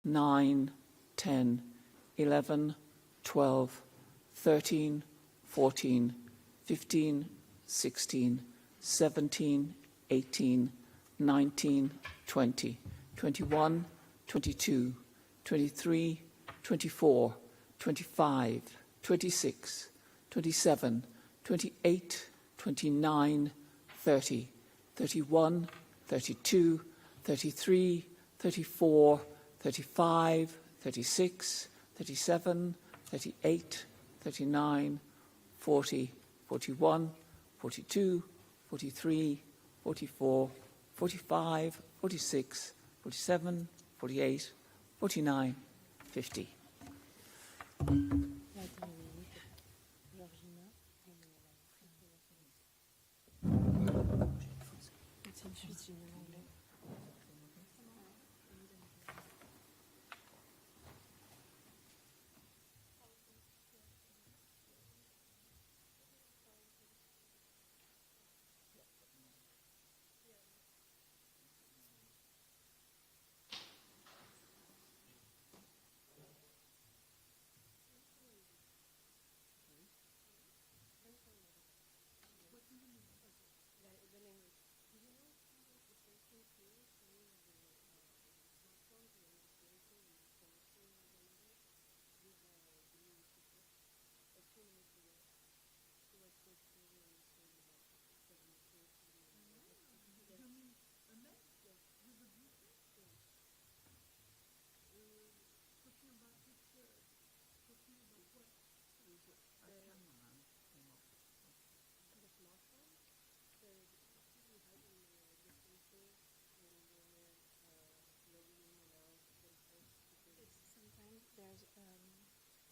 9, 10, 11, 12, 13, 14, 15, 16, 17, 18, 19, 20, 21, 22, 23, 24, 25, 26, 27, 28, 29, 30, 31, 32, 33, 34, 35, 36, 37, 38, 39, 40, 41, 42, 43, 44, 45, 46, 47, 48, 49, 50.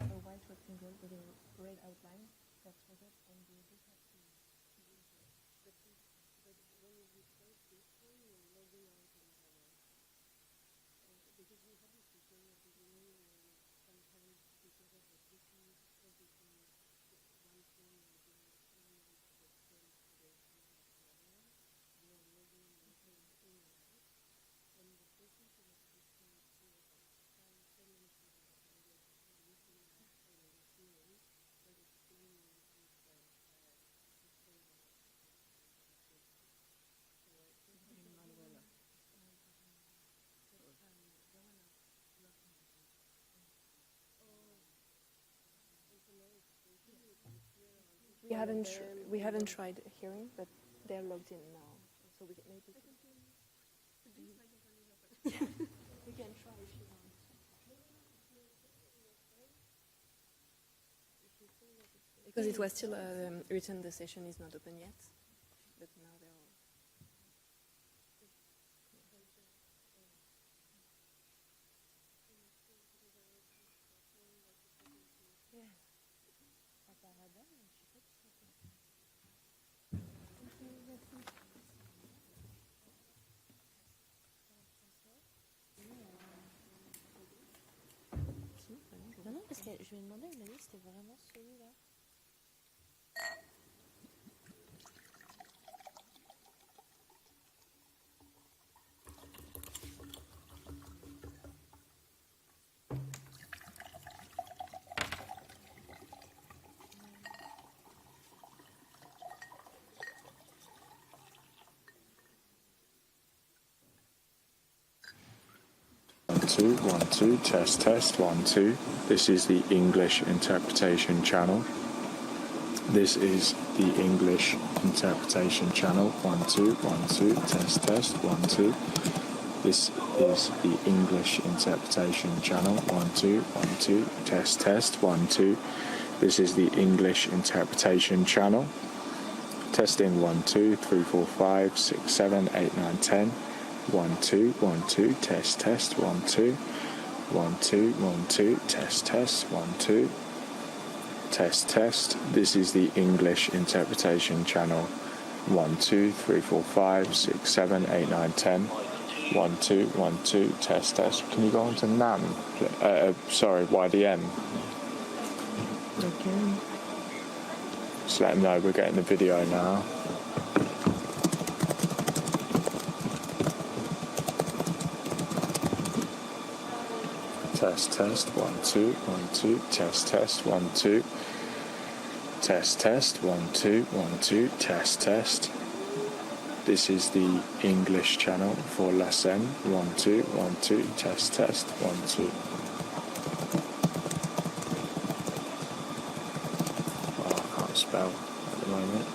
There's a white rectangle with a red outline. That's for that, and you just have to use it. But when you replace this one, you're logging on to another one. Because we had this issue at the beginning, sometimes because of the cookies, everything, one phone will be only with the same configuration as the other one. You're logging in and out. And the person who was listening to was like 5 minutes ago. We haven't tried hearing, but they're logged in now, so we can maybe. We can try if you want. Because it was still written, the session is not open yet, but now they're all. Yeah. Non, parce que je lui ai demandé, elle m'a dit que c'était vraiment celui-là. One, two, test, 1, 2. This is the English interpretation channel. This is the English interpretation channel. 1, 2, 1, 2, test, 1, 2. This is the English interpretation channel. 1, 2, 1, 2, test, 1, 2. This is the English interpretation channel. Testing 1, 2, 3, 4, 5, 6, 7, 8, 9, 10. 1, 2, 1, 2, test, 1, 2. 1, 2, 1, 2, test, 1, 2. Test. This is the English interpretation channel. 1, 2, 3, 4, 5, 6, 7, 8, 9, 10. 1, 2, 1, 2, test. Can you go on to NAM? YDM. Okay. Just let them know we're getting the video now. Test, test, 1, 2, 1, 2. Test, test, 1, 2. Test, test, 1, 2, 1, 2. Test, test. This is the English channel for La Seine. 1, 2, 1, 2. Test, test, 1, 2. Oh, I can't spell at the moment.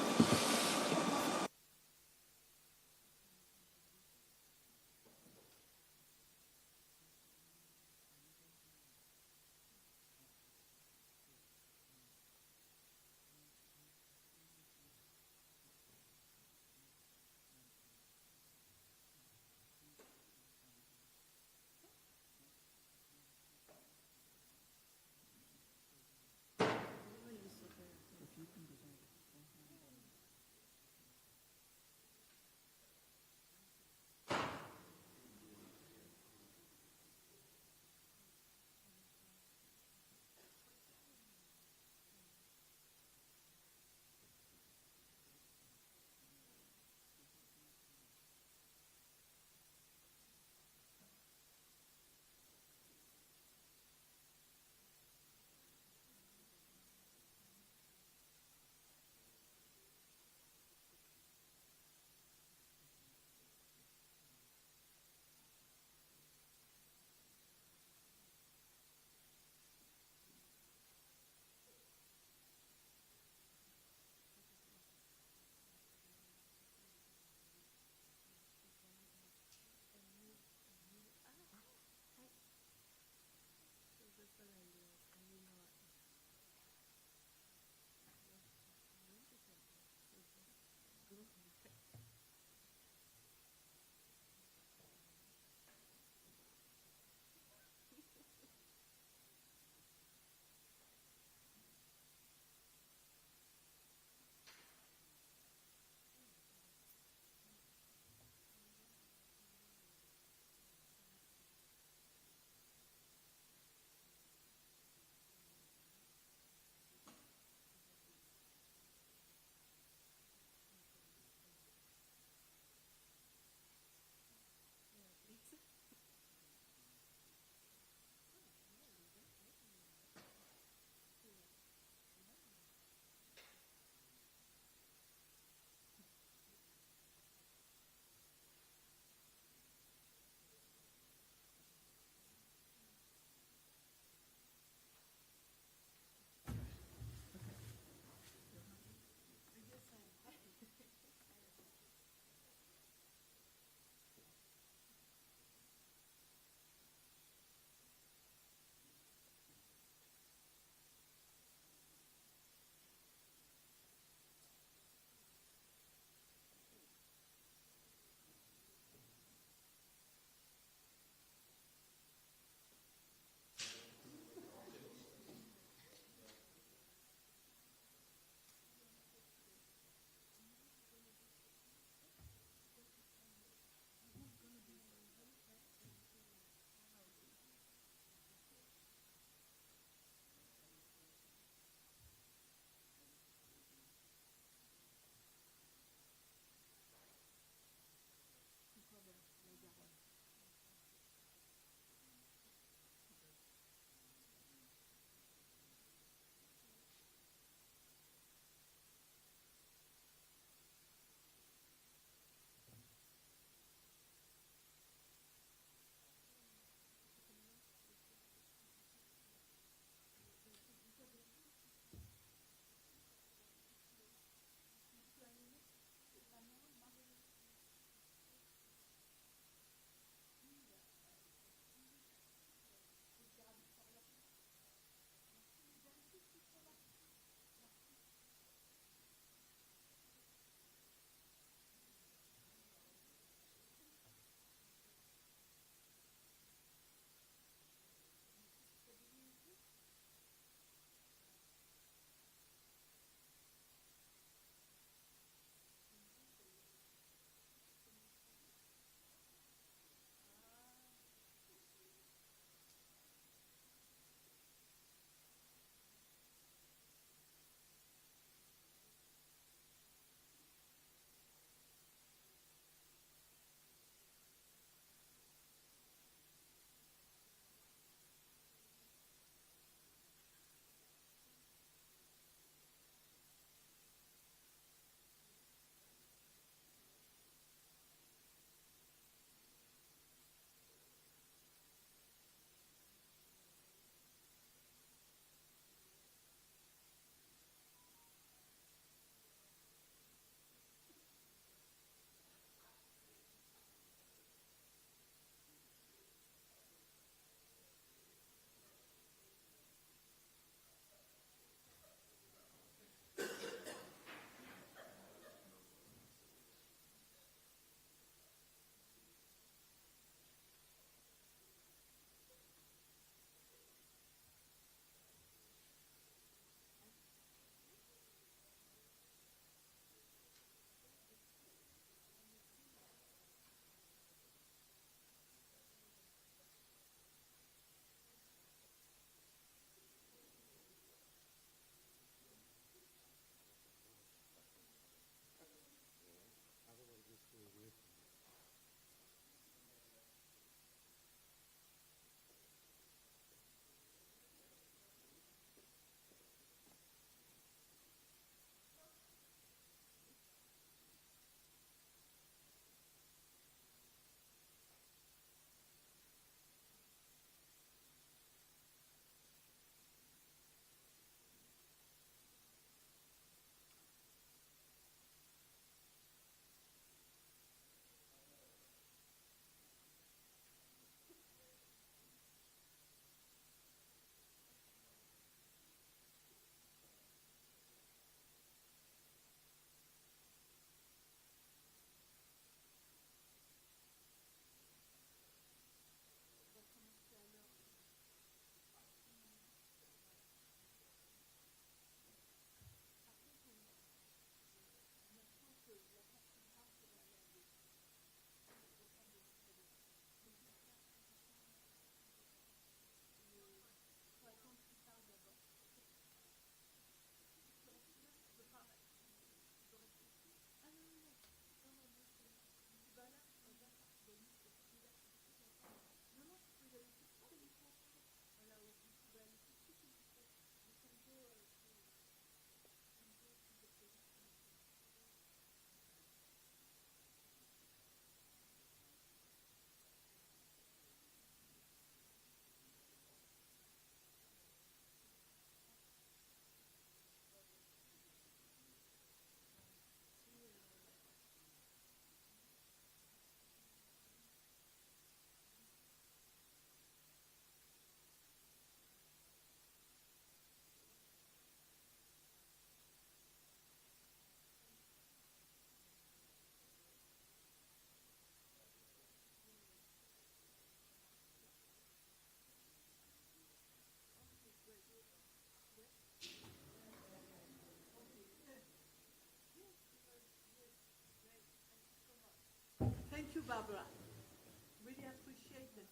Barbara. Really appreciate it.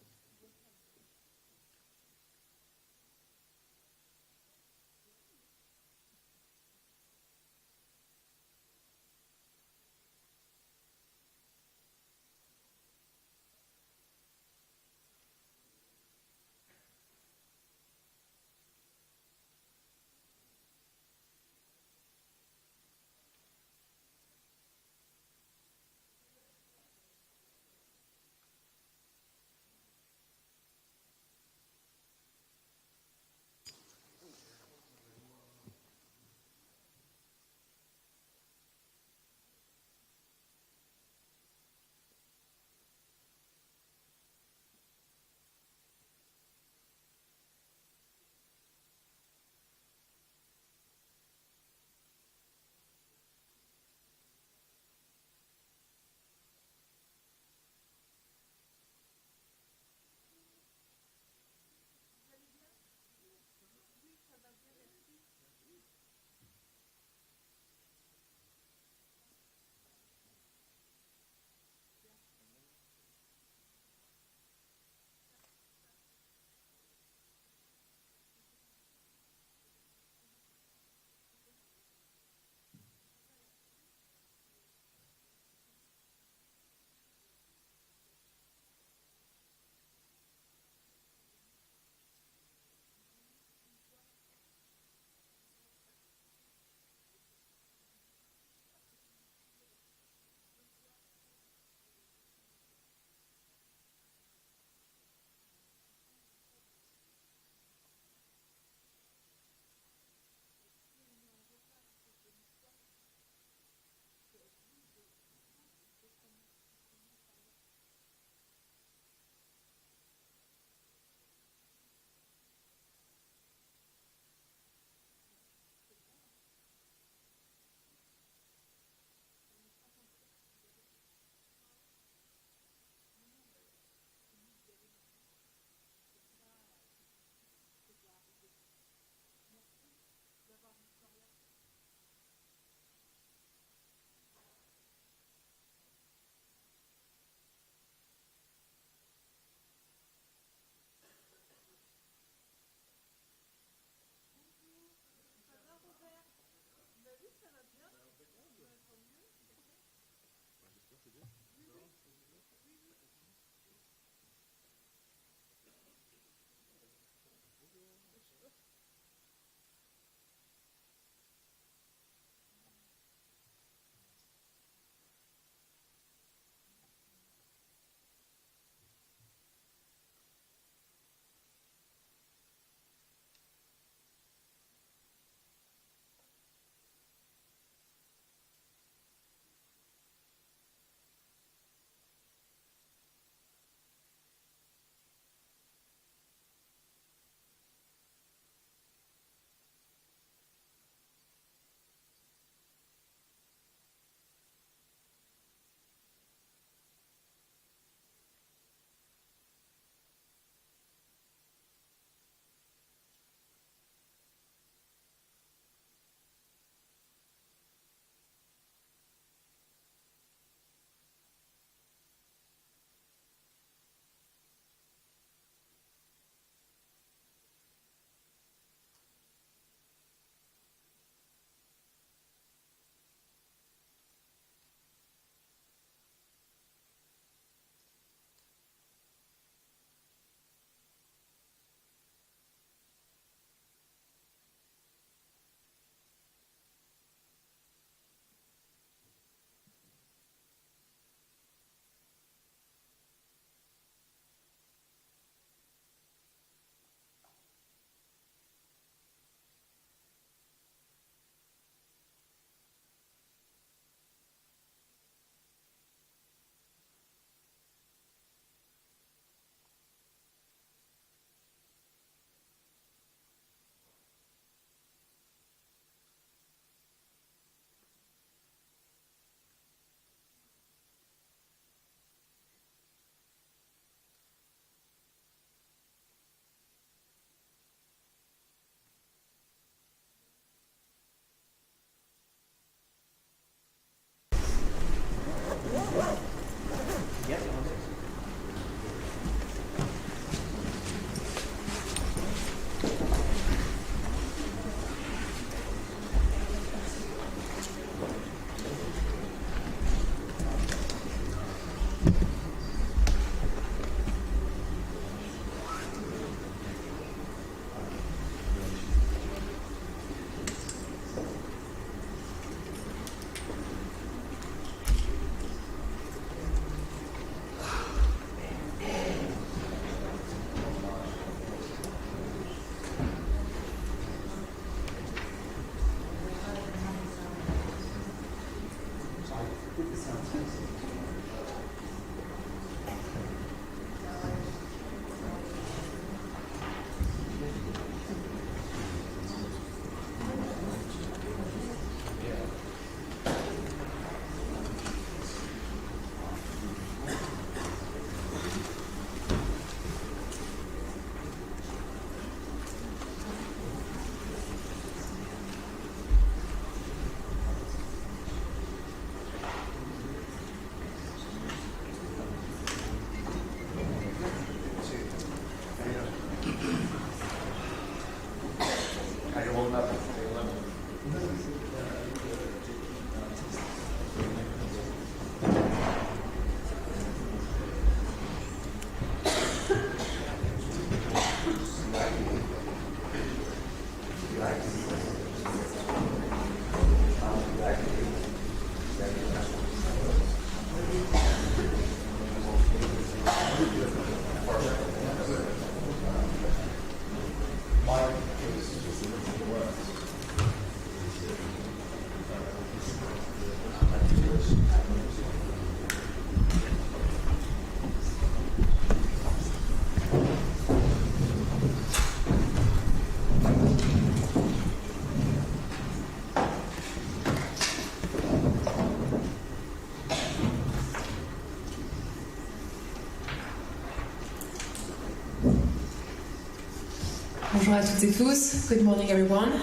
Bonjour à toutes et tous. Good morning everyone.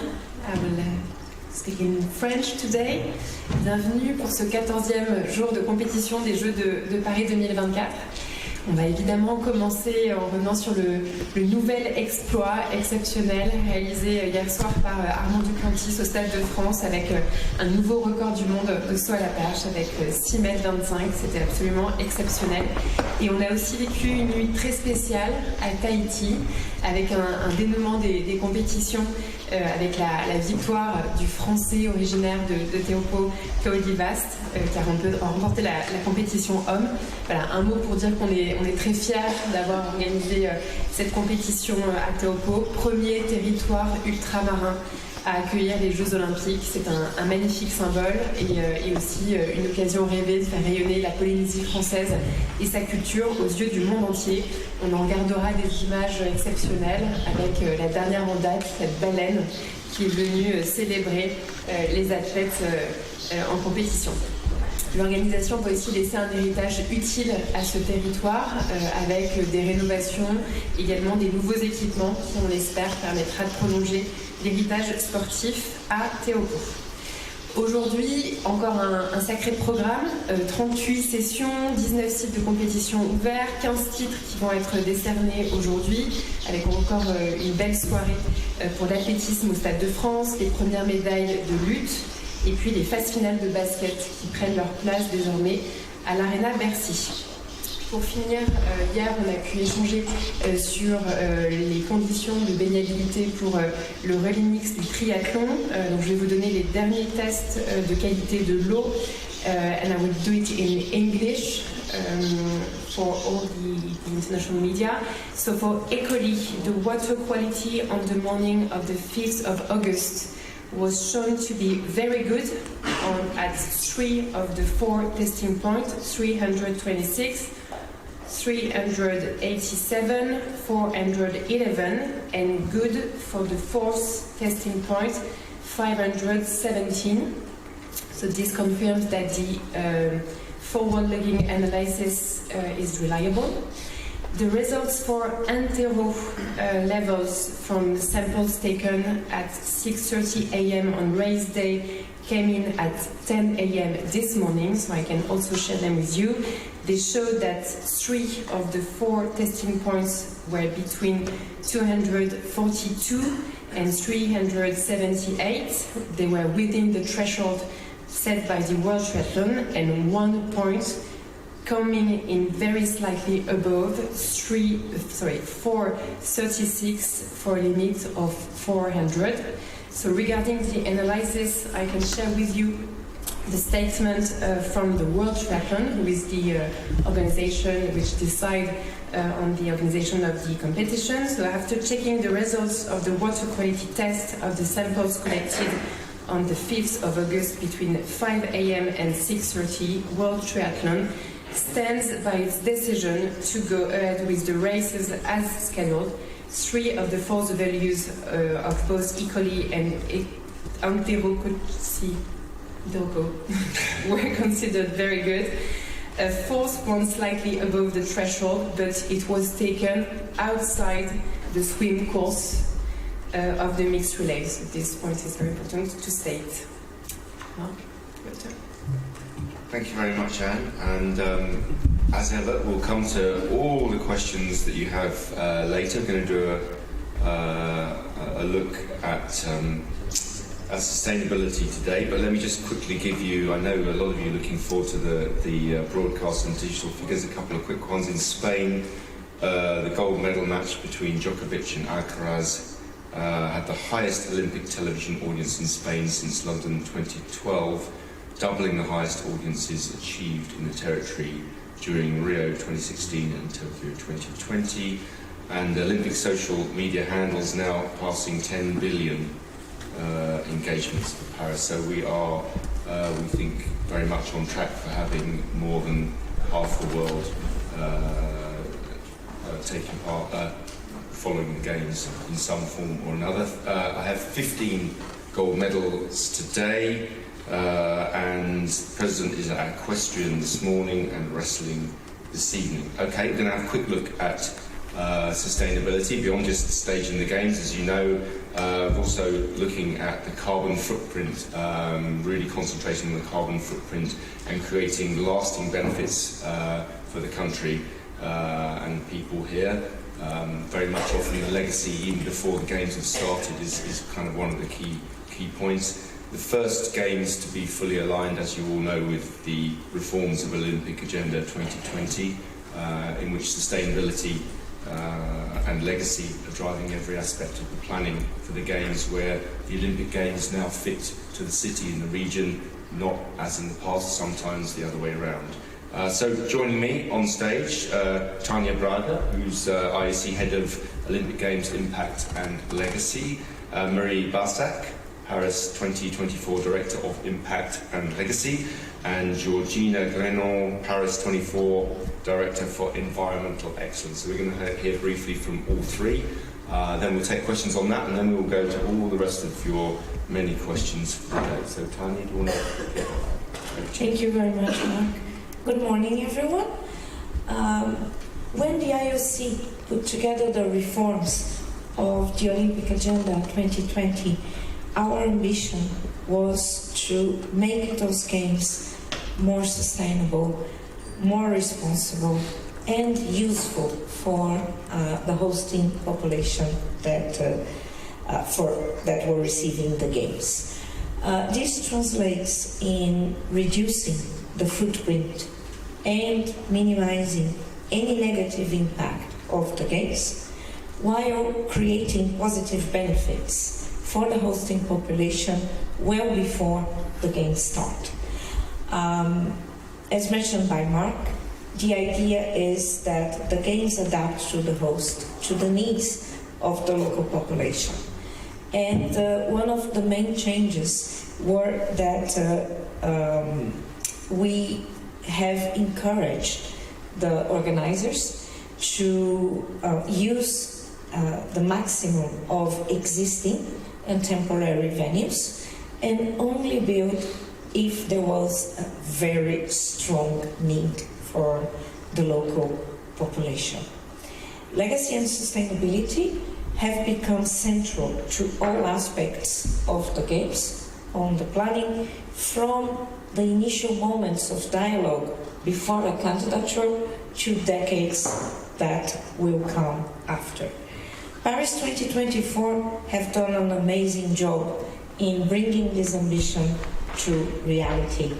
I will speak in French today. Bienvenue pour ce 14e jour de compétition des Jeux de Paris 2024. On va évidemment commencer en revenant sur le nouvel exploit exceptionnel réalisé hier soir par Armand Duplantis au Stade de France avec un nouveau record du monde de saut à la perche avec 6,25 m. C'était absolument exceptionnel. Et on a aussi vécu une nuit très spéciale à Tahiti avec un dénouement des compétitions avec la victoire du Français originaire de Teopo, Kaolivast, qui a remporté la compétition homme. Voilà, un mot pour dire qu'on est très fiers d'avoir organisé cette compétition à Teopo, premier territoire ultramarin à accueillir les Jeux Olympiques. C'est un magnifique symbole et aussi une occasion rêvée de faire rayonner la Polynésie française et sa culture aux yeux du monde entier. On en gardera des images exceptionnelles avec la dernière en date, cette baleine qui est venue célébrer les athlètes en compétition. L'organisation va aussi laisser un héritage utile à ce territoire avec des rénovations, également des nouveaux équipements qui, on l'espère, permettra de prolonger l'héritage sportif à Teopo. Aujourd'hui, encore un sacré programme, 38 sessions, 19 sites de compétition ouverts, 15 titres qui vont être décernés aujourd'hui, avec encore une belle soirée pour l'athlétisme au Stade de France, les premières médailles de lutte, et puis les phases finales de basket qui prennent leur place désormais à l'Arena Bercy. Pour finir, hier, on a pu échanger sur les conditions de baignabilité pour le relais mix du triathlon. Donc, je vais vous donner les derniers tests de qualité de l'eau. And I will do it in English for all the international media. So for Ecoli, the water quality on the morning of the 5th of August was shown to be very good at 3 of the 4 testing points, 326, 387, 411, and good for the 4th testing point, 517. So this confirms that the forward-looking analysis is reliable. The results for antero levels from the samples taken at 6:30 a.m. on race day came in at 10 a.m. this morning, so I can also share them with you. They showed that 3 of the 4 testing points were between 242 and 378. They were within the threshold set by the World Triathlon, and 1 point coming in very slightly above 436 for a limit of 400. So regarding the analysis, I can share with you the statement from the World Triathlon, who is the organization which decides on the organization of the competition. So after checking the results of the water quality test of the samples collected on the 5th of August between 5 a.m. and 6:30, World Triathlon stands by its decision to go ahead with the races as scheduled. 3 of the 4 values of both E. coli and Enterococci were considered very good. A 4th one slightly above the threshold, but it was taken outside the swim course of the mixed relays. So this point is very important to state. Mark, your turn. Thank you very much, Anne. And as ever, we'll come to all the questions that you have later. We're going to do a look at sustainability today, but let me just quickly give you, I know a lot of you are looking forward to the broadcast and digital figures, a couple of quick ones. In Spain, the gold medal match between Djokovic and Alcaraz had the highest Olympic television audience in Spain since London 2012, doubling the highest audiences achieved in the territory during Rio 2016 and Tokyo 2020. And Olympic social media handles now passing 10 billion engagements for Paris. So we are, we think, very much on track for having more than half the world taking part, following the Games in some form or another. I have 15 gold medals today, and the President is at equestrian this morning and wrestling this evening. Okay, we're going to have a quick look at sustainability beyond just staging the games, as you know. Also looking at the carbon footprint, really concentrating on the carbon footprint and creating lasting benefits for the country and people here. Very much often the legacy, even before the games have started, is kind of one of the key points. The first games to be fully aligned, as you all know, with the reforms of Olympic Agenda 2020, in which sustainability and legacy are driving every aspect of the planning for the Games, where the Olympic Games now fit to the city and the region, not as in the past, sometimes the other way around. So joining me on stage, Tanya Braga, who's IOC Head of Olympic Games Impact and Legacy, Marie Barsac, Paris 2024 Director of Impact and Legacy, and Georgina Glenon, Paris 24 Director for Environmental Excellence. So we're going to hear briefly from all three. Then we'll take questions on that, and then we'll go to all the rest of your many questions for the day. So Tanya, do you want to get Thank you very much, Mark. Good morning, everyone. When the IOC put together the reforms of the Olympic Agenda 2020, our ambition was to make those games more sustainable, more responsible, and useful for the hosting population that were receiving the games. This translates in reducing the footprint and minimizing any negative impact of the games, while creating positive benefits for the hosting population well before the games start. As mentioned by Mark, the idea is that the games adapt to the host, to the needs of the local population. And one of the main changes were that we have encouraged the organizers to use the maximum of existing and temporary venues, and only build if there was a very strong need for the local population. Legacy and sustainability have become central to all aspects of the games, on the planning, from the initial moments of dialogue before a candidature to decades that will come after. Paris 2024 have done an amazing job in bringing this ambition to reality.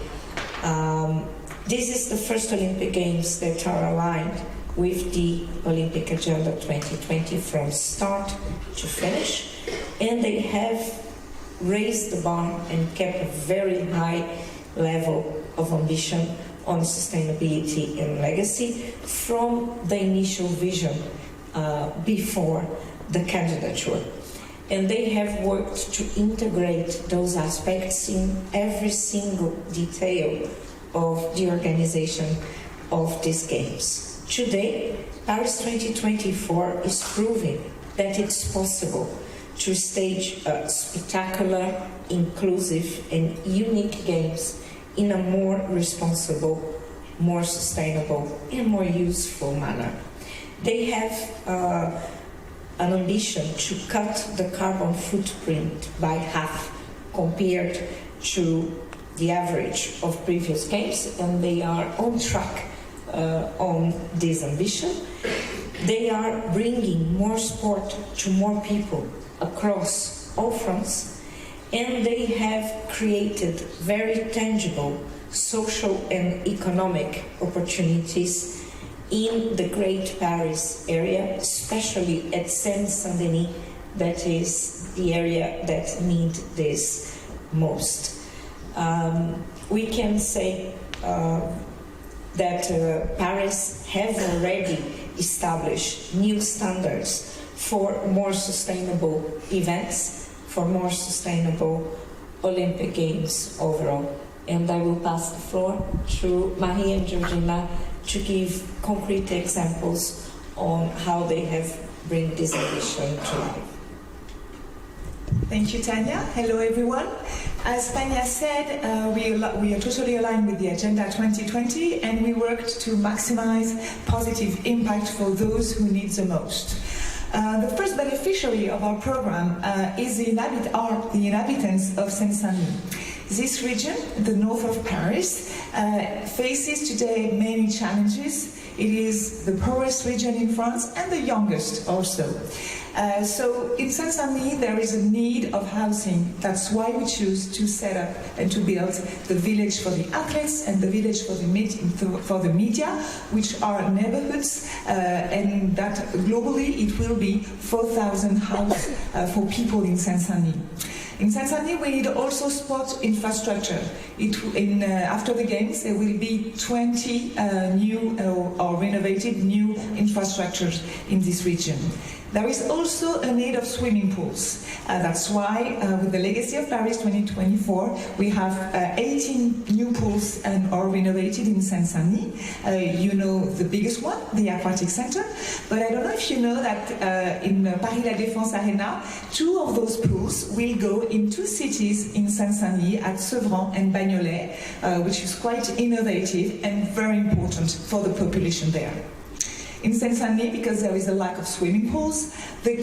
This is the first Olympic Games that are aligned with the Olympic Agenda 2020 from start to finish, and they have raised the bar and kept a very high level of ambition on sustainability and legacy from the initial vision before the candidature. And they have worked to integrate those aspects in every single detail of the organization of these games. Today, Paris 2024 is proving that it's possible to stage spectacular, inclusive, and unique games in a more responsible, more sustainable, and more useful manner. They have an ambition to cut the carbon footprint by half compared to the average of previous games, and they are on track on this ambition. They are bringing more sport to more people across all fronts, and they have created very tangible social and economic opportunities in the Great Paris area, especially at Seine-Saint-Denis, that is the area that needs this most. We can say that Paris has already established new standards for more sustainable events, for more sustainable Olympic Games overall. And I will pass the floor to Marie and Georgina to give concrete examples on how they have bring this ambition to life. Thank you, Tanya. Hello, everyone. As Tanya said, we are totally aligned with the Agenda 2020, and we worked to maximize positive impact for those who need the most. The first beneficiary of our program is the inhabitants of Seine-Saint-Denis. This region, the north of Paris, faces today many challenges. It is the poorest region in France and the youngest also. So in Seine-Saint-Denis there is a need of housing. That's why we choose to set up and to build the village for the athletes and the village for the media, which are neighborhoods, and that globally it will be 4,000 houses for people in Seine-Saint-Denis. In Seine-Saint-Denis, we need also sport infrastructure. After the games, there will be 20 new or renovated new infrastructures in this region. There is also a need of swimming pools. That's why, with the Legacy of Paris 2024, we have 18 new pools are renovated in Seine-Saint-Denis. You know the biggest one, the Aquatic Center, but I don't know if you know that in Paris La Défense Arena, 2 of those pools will go in 2 cities in Seine-Saint-Denis, at Sevran and Bagnolet, which is quite innovative and very important for the population there. In Seine-Saint-Denis, because there is a lack of swimming pools, the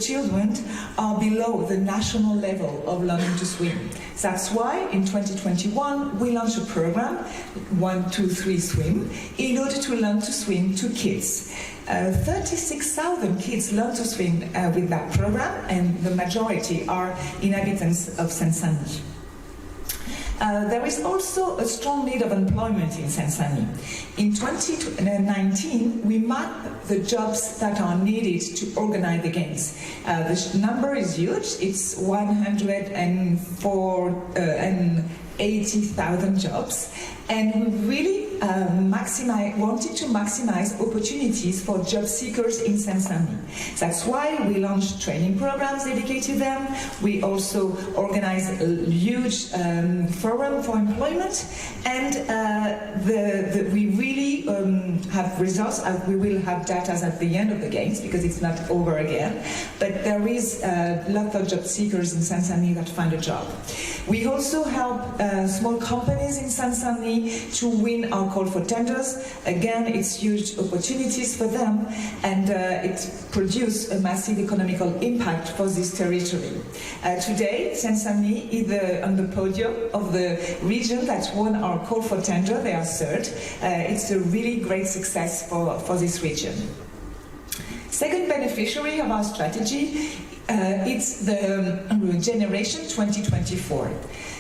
children are below the national level of learning to swim. That's why in 2021 we launched a program, 1, 2, 3 Swim, in order to learn to swim to kids. 36,000 kids learn to swim with that program, and the majority are inhabitants of Seine-Saint-Denis. There is also a strong need of employment in Seine-Saint-Denis. In 2019, we mapped the jobs that are needed to organize the games. The number is huge. It's 180,000 jobs, and we really wanted to maximize opportunities for job seekers in Seine-Saint-Denis. That's why we launched training programs dedicated to them. We also organized a huge forum for employment, and we really have results. We will have data at the end of the games because it's not over again, but there is a lot of job seekers in Seine-Saint-Denis that find a job. We also help small companies in Seine-Saint-Denis to win our call for tenders. Again, it's huge opportunities for them, and it produces a massive economical impact for this territory. Today, Seine-Saint-Denis is on the podium of the region that won our call for tender. They are third. It's a really great success for this region. Second beneficiary of our strategy, it's the Generation 2024.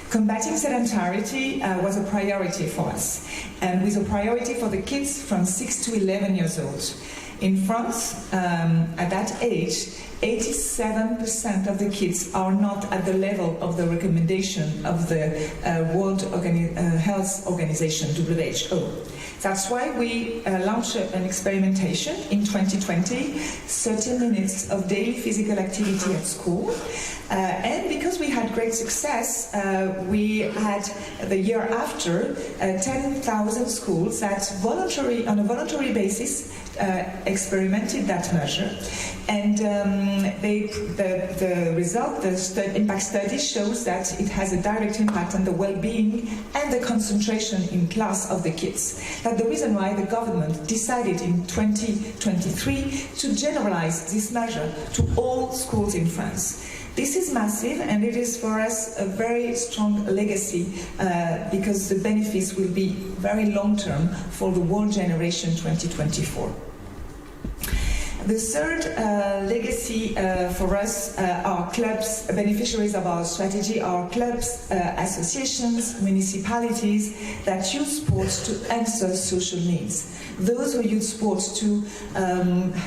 Combating sedentarity was a priority for us, and with a priority for the kids from 6 to 11 years old. In France, at that age, 87% of the kids are not at the level of the recommendation of the World Health Organization, WHO. That's why we launched an experimentation in 2020, 30 minutes of daily physical activity at school. And because we had great success, we had the year after 10,000 schools that on a voluntary basis experimented that measure. And the result, the impact study shows that it has a direct impact on the well-being and the concentration in class of the kids. That's the reason why the government decided in 2023 to generalize this measure to all schools in France. This is massive, and it is for us a very strong legacy because the benefits will be very long-term for the whole generation 2024. The third legacy for us are clubs, beneficiaries of our strategy are clubs, associations, municipalities that use sports to answer social needs. Those who use sports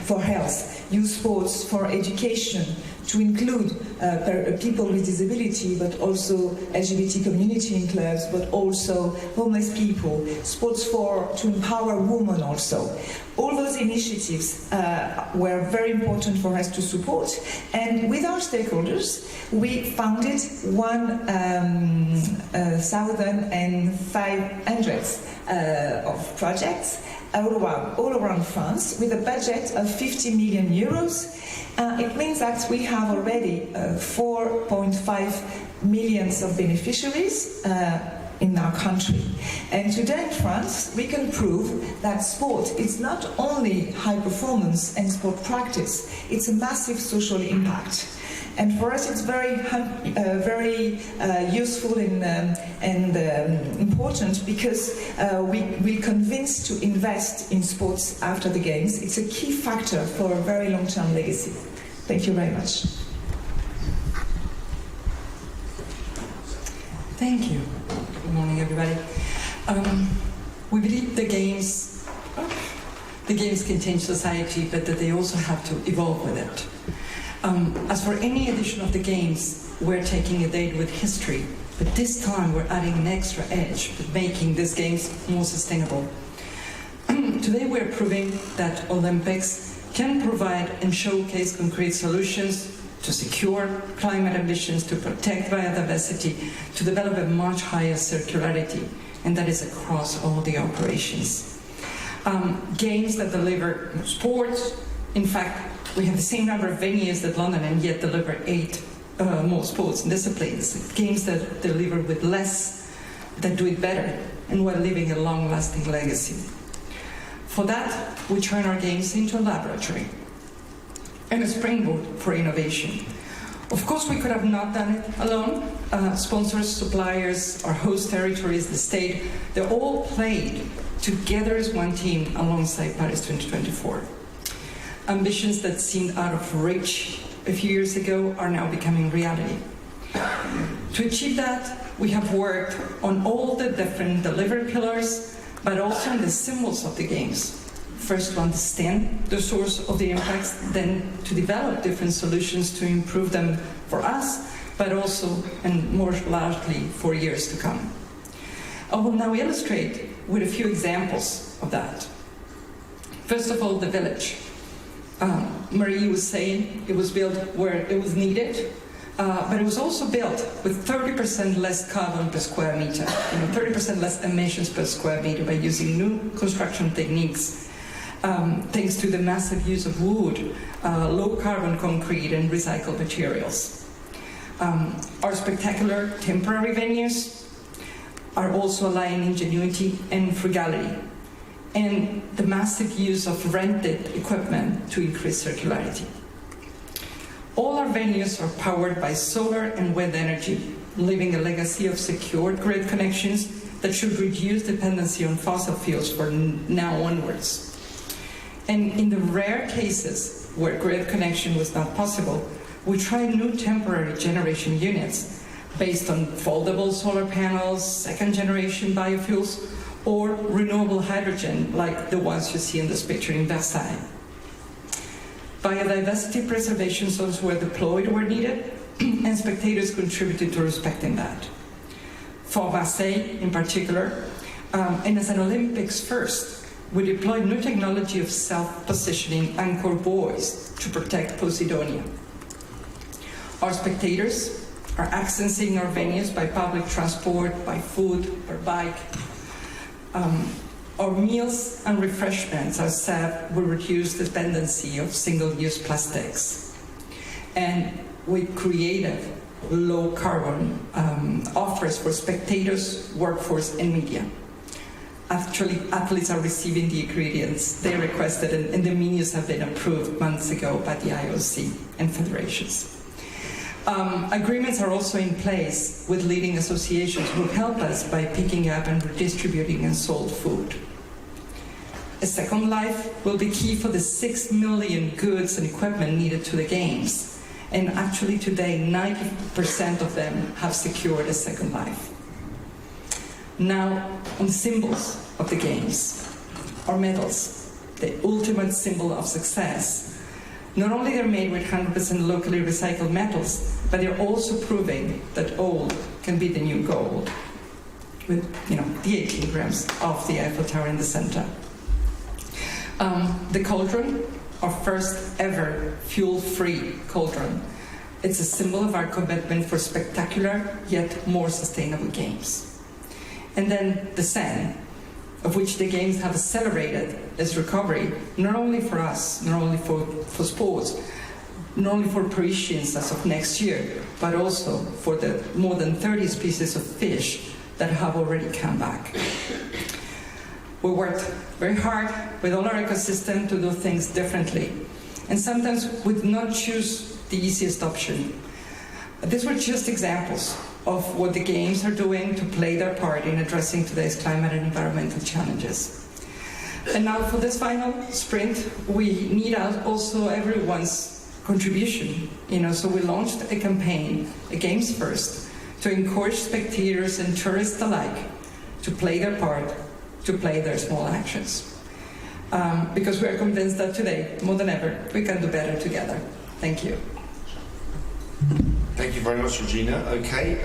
for health, use sports for education, to include people with disability, but also LGBT community in clubs, but also homeless people, sports to empower women also. All those initiatives were very important for us to support, and with our stakeholders, we founded 1,500 of projects all around France with a budget of 50 million euros. It means that we have already 4.5 million of beneficiaries in our country. And today in France, we can prove that sport is not only high performance and sport practice, it's a massive social impact. And for us, it's very useful and important because we're convinced to invest in sports after the games. It's a key factor for a very long-term legacy. Thank you very much. Thank you. Good morning, everybody. We believe the games can change society, but that they also have to evolve with it. As for any edition of the games, we're taking a date with history, but this time we're adding an extra edge, making these games more sustainable. Today we're proving that Olympics can provide and showcase concrete solutions to secure climate ambitions, to protect biodiversity, to develop a much higher circularity, and that is across all the operations. Games that deliver sports, in fact, we have the same number of venues that London and yet deliver 8 more sports and disciplines. Games that deliver with less, that do it better, and while leaving a long-lasting legacy. For that, we turn our games into a laboratory and a springboard for innovation. Of course, we could have not done it alone. Sponsors, suppliers, our host territories, the state, they all played together as one team alongside Paris 2024. Ambitions that seemed out of reach a few years ago are now becoming reality. To achieve that, we have worked on all the different delivery pillars, but also on the symbols of the games. First, to understand the source of the impacts, then to develop different solutions to improve them for us, but also, and more largely, for years to come. I will now illustrate with a few examples of that. First of all, the village. Marie was saying it was built where it was needed, but it was also built with 30% less carbon per square meter, 30% less emissions per square meter by using new construction techniques, thanks to the massive use of wood, low carbon concrete and recycled materials. Our spectacular temporary venues are also aligning ingenuity and frugality, and the massive use of rented equipment to increase circularity. All our venues are powered by solar and wind energy, leaving a legacy of secured grid connections that should reduce dependency on fossil fuels from now onwards. And in the rare cases where grid connection was not possible, we tried new temporary generation units based on foldable solar panels, second-generation biofuels, or renewable hydrogen, like the ones you see in this picture in Versailles. Biodiversity preservation zones were deployed where needed, and spectators contributed to respecting that. For Marseille, in particular, and as an Olympics first, we deployed new technology of self-positioning anchor buoys to protect Posidonia. Our spectators are accessing our venues by public transport, by food, or bike. Our meals and refreshments are served with reduced dependency of single-use plastics. And we created low-carbon offers for spectators, workforce, and media. Actually, athletes are receiving the ingredients they requested, and the menus have been approved months ago by the IOC and federations. Agreements are also in place with leading associations who help us by picking up and redistributing unsold food. A second life will be key for the 6 million goods and equipment needed to the Games. And actually today, 90% of them have secured a second life. Now, on symbols of the Games, our medals, the ultimate symbol of success. Not only they're made with 100% locally recycled metals, but they're also proving that old can be the new gold, with the 18 grams of the Eiffel Tower in the center. The cauldron, our first ever fuel-free cauldron. It's a symbol of our commitment for spectacular yet more sustainable games. And then the Seine, of which the games have accelerated its recovery, not only for us, not only for sports, not only for Parisians as of next year, but also for the more than 30 species of fish that have already come back. We worked very hard with all our ecosystem to do things differently, and sometimes we did not choose the easiest option. These were just examples of what the games are doing to play their part in addressing today's climate and environmental challenges. And now for this final sprint, we need also everyone's contribution. So we launched a campaign, a Games First, to encourage spectators and tourists alike to play their part, to play their small actions. Because we are convinced that today, more than ever, we can do better together. Thank you. Thank you very much, Regina. Okay,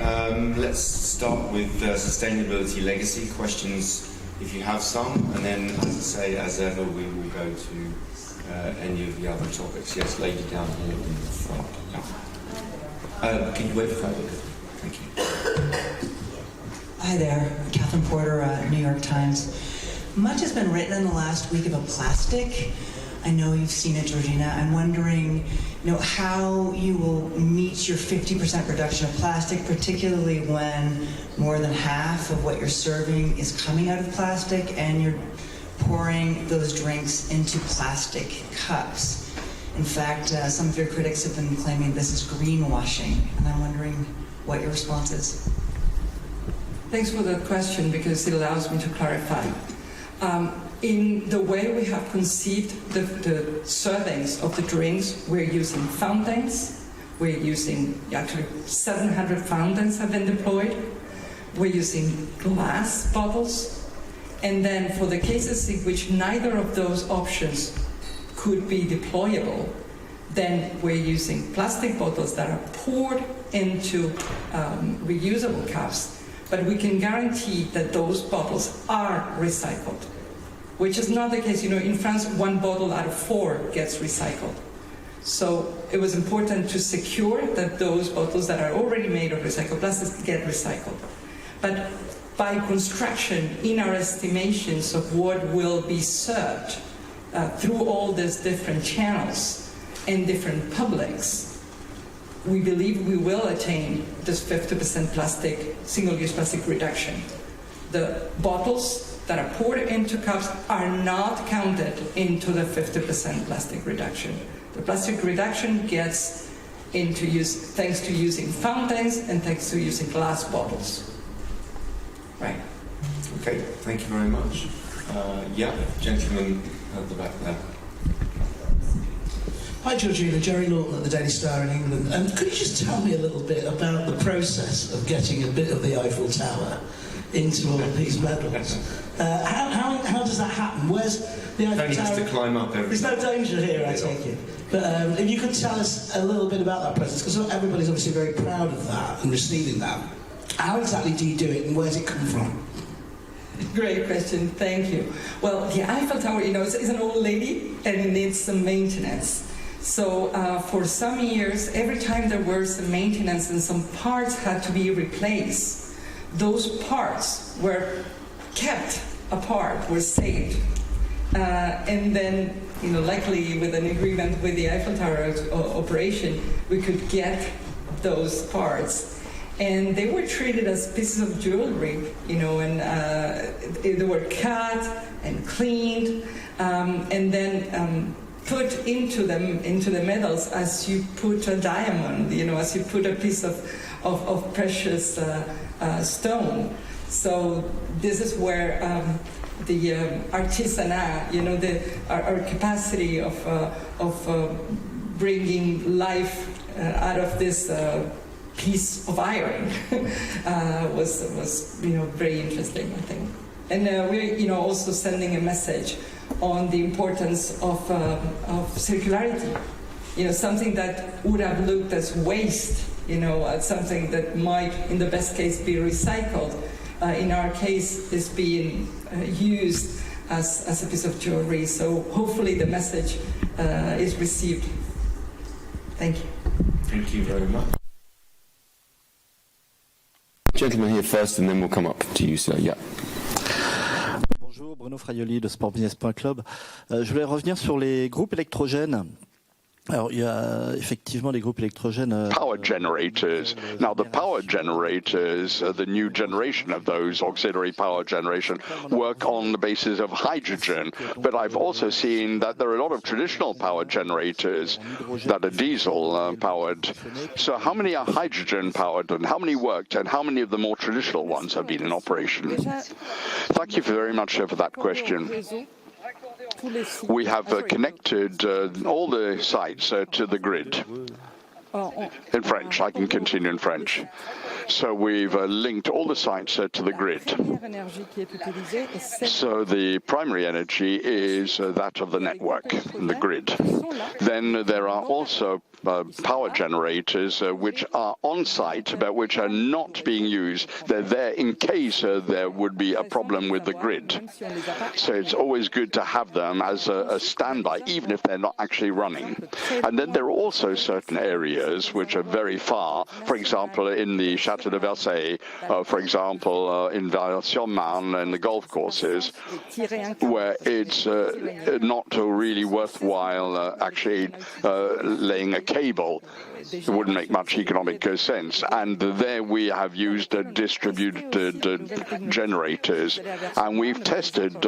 let's start with sustainability legacy questions, if you have some, and then, as I say, as ever, we will go to any of the other topics. Yes, lady down here in the front. Can you wait for that? Thank you. Hi there, Catherine Porter, New York Times. Much has been written in the last week about plastic. I know you've seen it, Georgina. I'm wondering, how you will meet your 50% reduction of plastic, particularly when more than half of what you're serving is coming out of plastic and you're pouring those drinks into plastic cups. In fact, some of your critics have been claiming this is greenwashing, and I'm wondering what your response is. Thanks for that question, because it allows me to clarify. In the way we have conceived the servings of the drinks, we're using fountains. We're using, actually, 700 fountains have been deployed. We're using glass bottles. And then for the cases in which neither of those options could be deployable, then we're using plastic bottles that are poured into reusable cups. But we can guarantee that those bottles are recycled, which is not the case. In France, 1 bottle out of 4 gets recycled. So it was important to secure that those bottles that are already made of recycled plastics get recycled. But by construction, in our estimations of what will be served through all these different channels and different publics, we believe we will attain this 50% plastic, single-use plastic reduction. The bottles that are poured into cups are not counted into the 50% plastic reduction. The plastic reduction gets into use thanks to using fountains and thanks to using glass bottles. Right. Okay, thank you very much. Gentleman at the back there. Hi Georgina, Jerry Lawton at the Daily Star in England. Could you just tell me a little bit about the process of getting a bit of the Eiffel Tower into all of these medals? How does that happen? Where's the Eiffel Tower? Only has to climb up every. There's no danger here, I take it. But if you could tell us a little bit about that process, because everybody's obviously very proud of that and receiving that. How exactly do you do it, and where's it come from? Great question, thank you. Well, the Eiffel Tower, is an old lady and it needs some maintenance. So for some years, every time there were some maintenance and some parts had to be replaced, those parts were kept apart, were saved. And then, luckily with an agreement with the Eiffel Tower operation, we could get those parts. And they were treated as pieces of jewelry, and they were cut and cleaned, and then put into the medals as you put a diamond, as you put a piece of precious stone. So this is where the artisanat, our capacity of bringing life out of this piece of iron was very interesting, I think. And we're also sending a message on the importance of circularity. Something that would have looked as waste, something that might, in the best case, be recycled. In our case, is being used as a piece of jewelry. So hopefully the message is received. Thank you. Thank you very much. Gentleman here first, and then we'll come up to you, sir. Yeah. Bonjour, Bruno Fraioli de sportbusiness.club. Je voulais revenir sur les groupes électrogènes. Alors, il y a effectivement des groupes électrogènes. Power generators. Now, the power generators, the new generation of those auxiliary power generation, work on the basis of hydrogen. But I've also seen that there are a lot of traditional power generators that are diesel powered. So, how many are hydrogen powered, and how many worked, and how many of the more traditional ones have been in operation? Thank you very much for that question. We have connected all the sites to the grid. In French, I can continue in French. So we've linked all the sites to the grid. So the primary energy is that of the network, the grid. Then there are also power generators which are on site but which are not being used. They're there in case there would be a problem with the grid. So it's always good to have them as a standby, even if they're not actually running. And then there are also certain areas which are very far, for example, in the Château de Versailles, for example, in Val-sur-Marne and the golf courses, where it's not really worthwhile actually laying a cable. It wouldn't make much economic sense. And there we have used distributed generators. And we've tested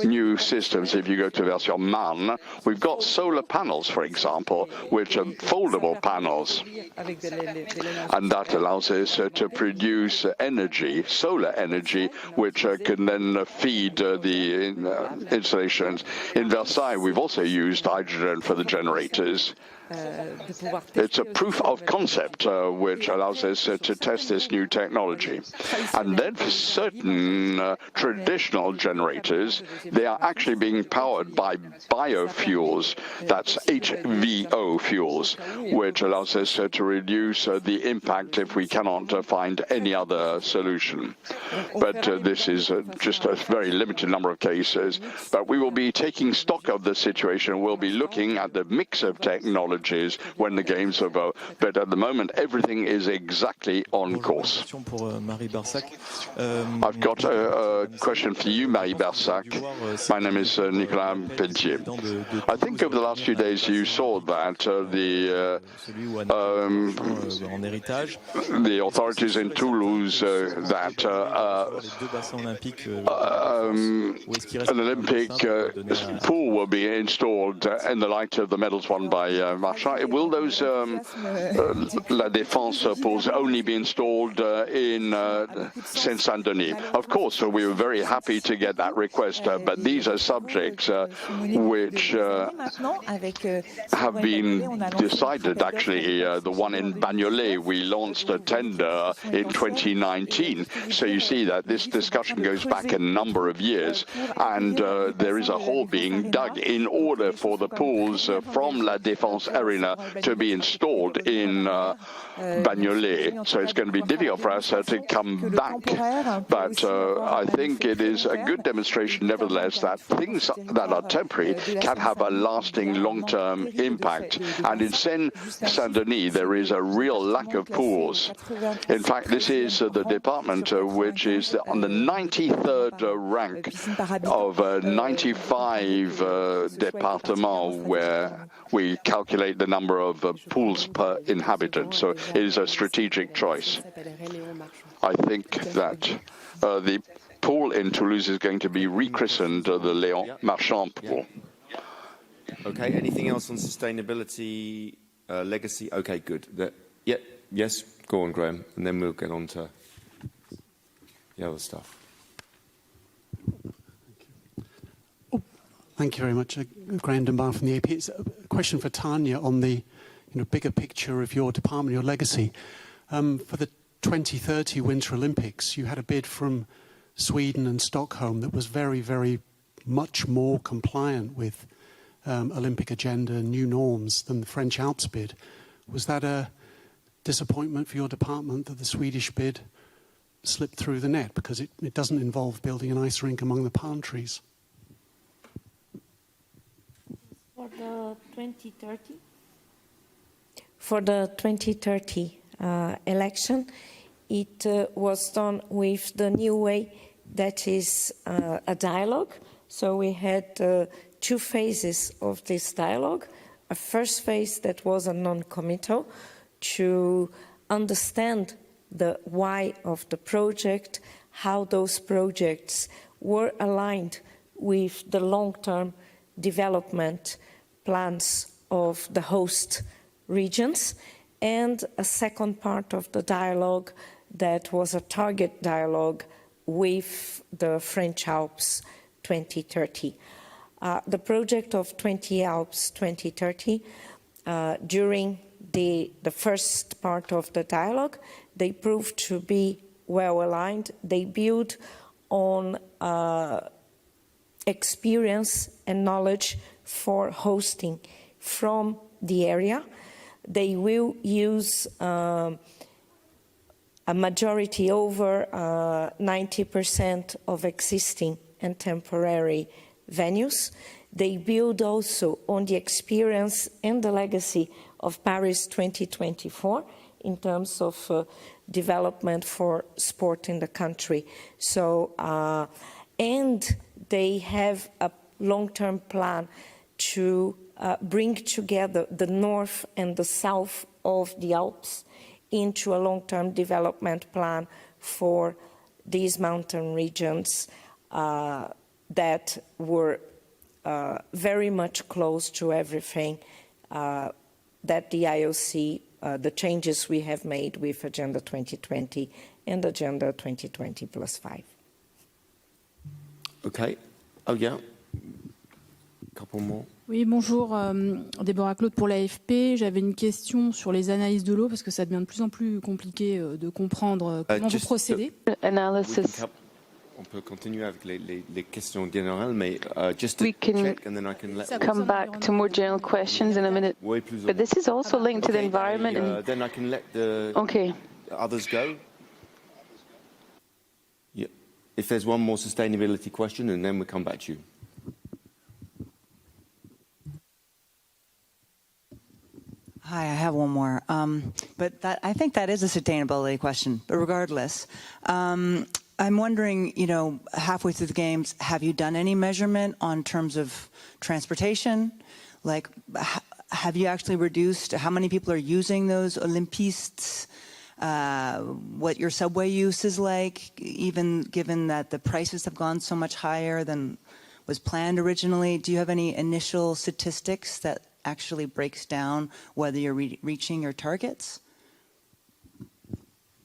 new systems. If you go to Val-sur-Marne, we've got solar panels, for example, which are foldable panels. And that allows us to produce energy, solar energy, which can then feed the installations. In Versailles, we've also used hydrogen for the generators. It's a proof of concept which allows us to test this new technology. And then for certain traditional generators, they are actually being powered by biofuels. That's HVO fuels, which allows us to reduce the impact if we cannot find any other solution. But this is just a very limited number of cases. But we will be taking stock of the situation. We'll be looking at the mix of technologies when the game's over. But at the moment, everything is exactly on course. I've got a question for you, Marie Barsac. My name is Nicolas Pelletier. I think over the last few days you saw that the authorities in Toulouse that an Olympic pool will be installed in the light of the medals won by Marchand. Will those La Défense pools only be installed in Saint-Denis? Of course, we were very happy to get that request, but these are subjects which have been decided. Actually, the one in Bagnolet, we launched a tender in 2019. So you see that this discussion goes back a number of years, and there is a hole being dug in order for the pools from La Défense Arena to be installed in Bagnolet. So it's going to be difficult for us to come back. But I think it is a good demonstration, nevertheless, that things that are temporary can have a lasting long-term impact. And in Saint-Denis, there is a real lack of pools. In fact, this is the department which is on the 93rd rank of 95 départements where we calculate the number of pools per inhabitant. So it is a strategic choice. I think that the pool in Toulouse is going to be rechristened the Léon Marchand pool. Okay, anything else on sustainability, legacy? Okay, good. Yes, go on, Graham, and then we'll get on to the other stuff. Thank you very much. Graham Dunbar from the AP. It's a question for Tanya on the bigger picture of your department, your legacy. For the 2030 Winter Olympics, you had a bid from Sweden and Stockholm that was very, very much more compliant with Olympic agenda and new norms than the French Alps bid. Was that a disappointment for your department that the Swedish bid slipped through the net because it doesn't involve building an ice rink among the palm trees? For the 2030? For the 2030 election, it was done with the new way that is a dialogue. So we had 2 phases of this dialogue. A first phase that was a non-committal to understand the why of the project, how those projects were aligned with the long-term development plans of the host regions, and a second part of the dialogue that was a target dialogue with the French Alps 2030. The project of 20 Alps 2030, during the first part of the dialogue, they proved to be well aligned. They build on experience and knowledge for hosting from the area. They will use a majority, over 90% of existing and temporary venues. They build also on the experience and the legacy of Paris 2024 in terms of development for sport in the country. So, and they have a long-term plan to bring together the north and the south of the Alps into a long-term development plan for these mountain regions that were very much close to everything that the IOC, the changes we have made with Agenda 2020 and Agenda 2020 +5. Okay. Oh yeah. Couple more. Oui, bonjour, Déborah Claude pour l'AFP. J'avais une question sur les analyses de l'eau parce que ça devient de plus en plus compliqué de comprendre comment vous procédez. Analysis. On peut continuer avec les questions générales, mais just to We can check and then I can let come back to more general questions in a minute. But this is also linked to the environment. And then I can let the others go. Yeah. If there's one more sustainability question, and then we come back to you. Hi, I have one more, but I think that is a sustainability question. But regardless, I'm wondering, you know, halfway through the games, have you done any measurement on terms of transportation? Like, have you actually reduced how many people are using those Olympistes? What your subway use is like, even given that the prices have gone so much higher than was planned originally? Do you have any initial statistics that actually breaks down whether you're reaching your targets?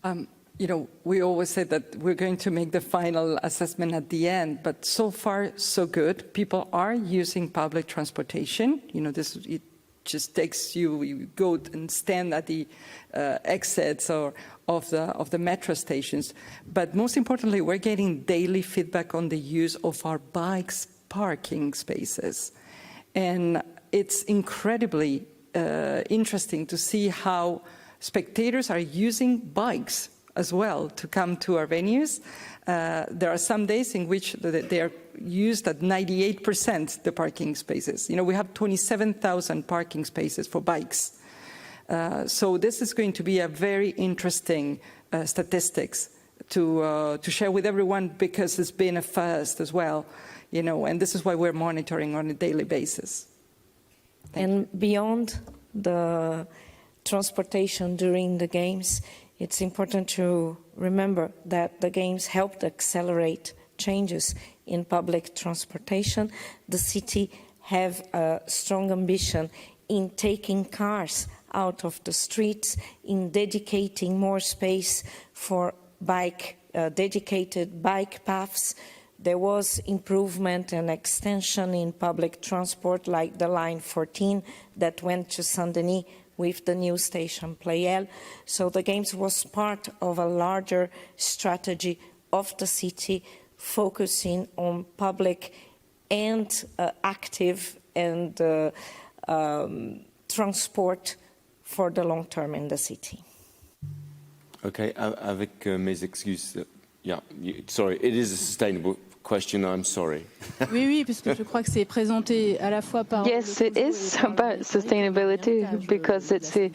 You know, we always say that we're going to make the final assessment at the end, but so far, so good. People are using public transportation. You know, it just takes you go and stand at the exits or of the metro stations. But most importantly, we're getting daily feedback on the use of our bikes parking spaces. And it's incredibly interesting to see how spectators are using bikes as well to come to our venues. There are some days in which they are used at 98%, the parking spaces. You know, we have 27,000 parking spaces for bikes. So this is going to be a very interesting statistics to share with everyone, because it's been a first as well, you know, and this is why we're monitoring on a daily basis. And beyond the transportation during the games, it's important to remember that the games helped accelerate changes in public transportation. The city have a strong ambition in taking cars out of the streets, in dedicating more space for dedicated bike paths. There was improvement and extension in public transport, like the line 14 that went to Saint-Denis with the new station Pleyel. So the Games was part of a larger strategy of the city, focusing on public and active and transport for the long term in the city. Okay, avec mes excuses. Yeah, sorry, it is a sustainable question, I'm sorry. Oui, oui, puisque je crois que c'est présenté à la fois par. Yes, it is about sustainability because it's a,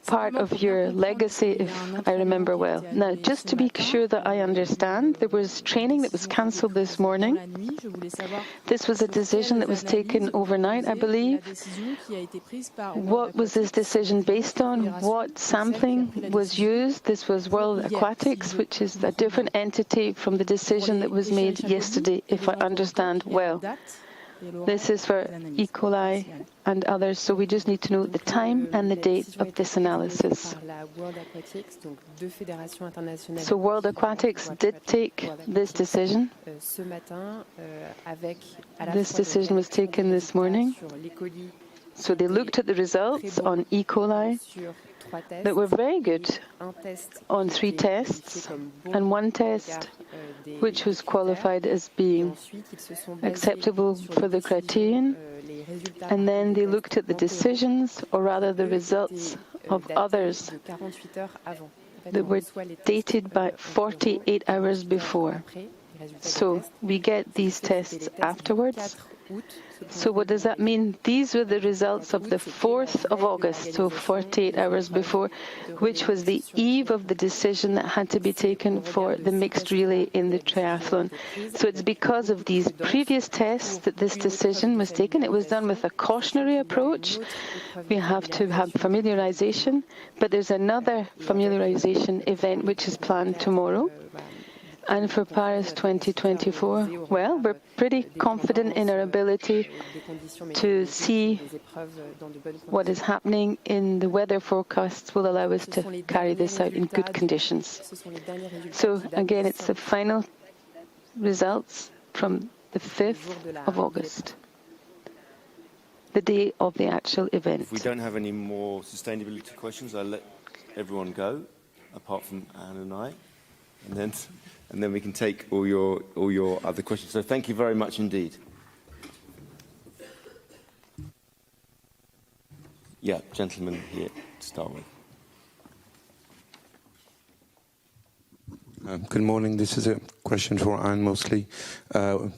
part of your legacy, if I remember well. Now, just to be sure that I understand, there was training that was cancelled this morning. This was a decision that was taken overnight, I believe. What was this decision based on? What sampling was used? This was World Aquatics, which is a different entity from the decision that was made yesterday, if I understand well. This is for E. coli and others, so we just need to know the time and the date of this analysis. So World Aquatics did take this decision. This decision was taken this morning. So they looked at the results on E. coli that were very good on 3 tests, and 1 test which was qualified as being acceptable for the criterion. And then they looked at the decisions, or rather the results of others that were dated by 48 hours before. So we get these tests afterwards. So what does that mean? These were the results of the 4th of August, so 48 hours before, which was the eve of the decision that had to be taken for the mixed relay in the triathlon. So it's because of these previous tests that this decision was taken. It was done with a cautionary approach. We have to have familiarization, but there's another familiarization event which is planned tomorrow. And for Paris 2024, well, we're pretty confident in our ability to see what is happening in the weather forecasts will allow us to carry this out in good conditions. So again, it's the final results from the 5th of August, the day of the actual event. If we don't have any more sustainability questions, I'll let everyone go, apart from Anne and I, and then we can take all your other questions. So thank you very much indeed. Yeah, gentleman here to start with. Good morning. This is a question for Anne mostly.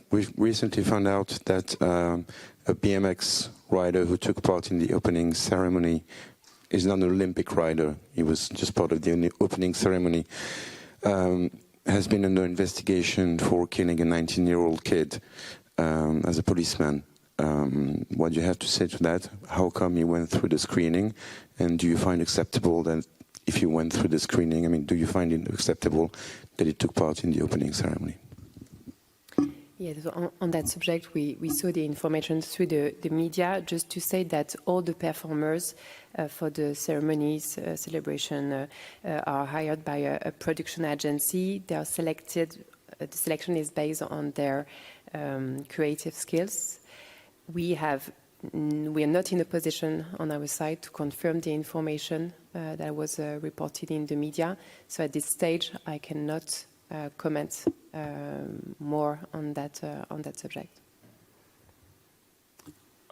We've recently found out that a BMX rider who took part in the opening ceremony is not an Olympic rider. He was just part of the opening ceremony. Has been under investigation for killing a 19-year-old kid as a policeman. What do you have to say to that? How come you went through the screening? And do you find acceptable that if you went through the screening, do you find it acceptable that it took part in the opening ceremony? Yeah, so on that subject, we saw the information through the media. Just to say that all the performers for the ceremonies, celebration, are hired by a production agency. They are selected. The selection is based on their creative skills. We are not in a position on our side to confirm the information that was reported in the media. So at this stage, I cannot comment more on that subject.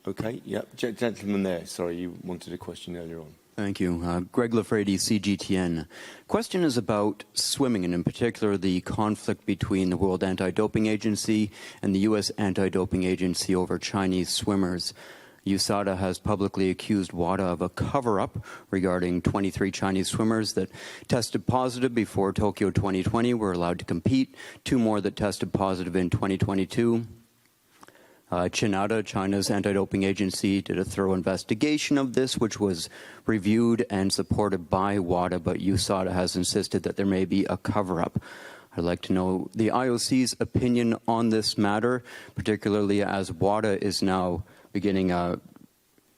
Okay, yeah, gentleman there. Sorry, you wanted a question earlier on. Thank you. Greg Lafredi, CGTN. Question is about swimming, and in particular the conflict between the World Anti-Doping Agency and the U.S. Anti-Doping Agency over Chinese swimmers. USADA has publicly accused WADA of a cover-up regarding 23 Chinese swimmers that tested positive before Tokyo 2020 were allowed to compete, 2 more that tested positive in 2022. CHINADA, China's anti-doping agency, did a thorough investigation of this, which was reviewed and supported by WADA, but USADA has insisted that there may be a cover-up. I'd like to know the IOC's opinion on this matter, particularly as WADA is now beginning an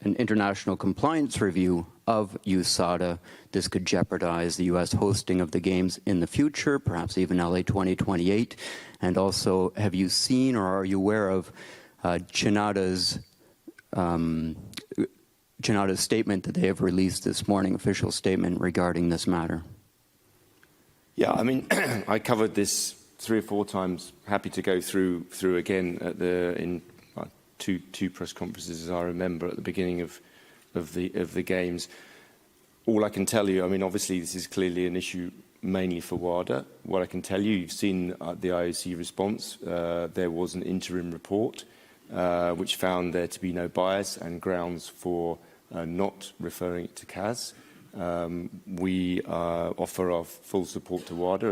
international compliance review of USADA. This could jeopardize the U.S. hosting of the Games in the future, perhaps even LA 2028. And also, have you seen or are you aware of CHINADA's statement that they have released this morning, official statement regarding this matter? Yeah, I covered this 3 or 4 times. Happy to go through again in two press conferences, as I remember, at the beginning of the Games. All I can tell you, obviously this is clearly an issue mainly for WADA. What I can tell you, you've seen the IOC response. There was an interim report which found there to be no bias and grounds for not referring it to CAS. We offer our full support to WADA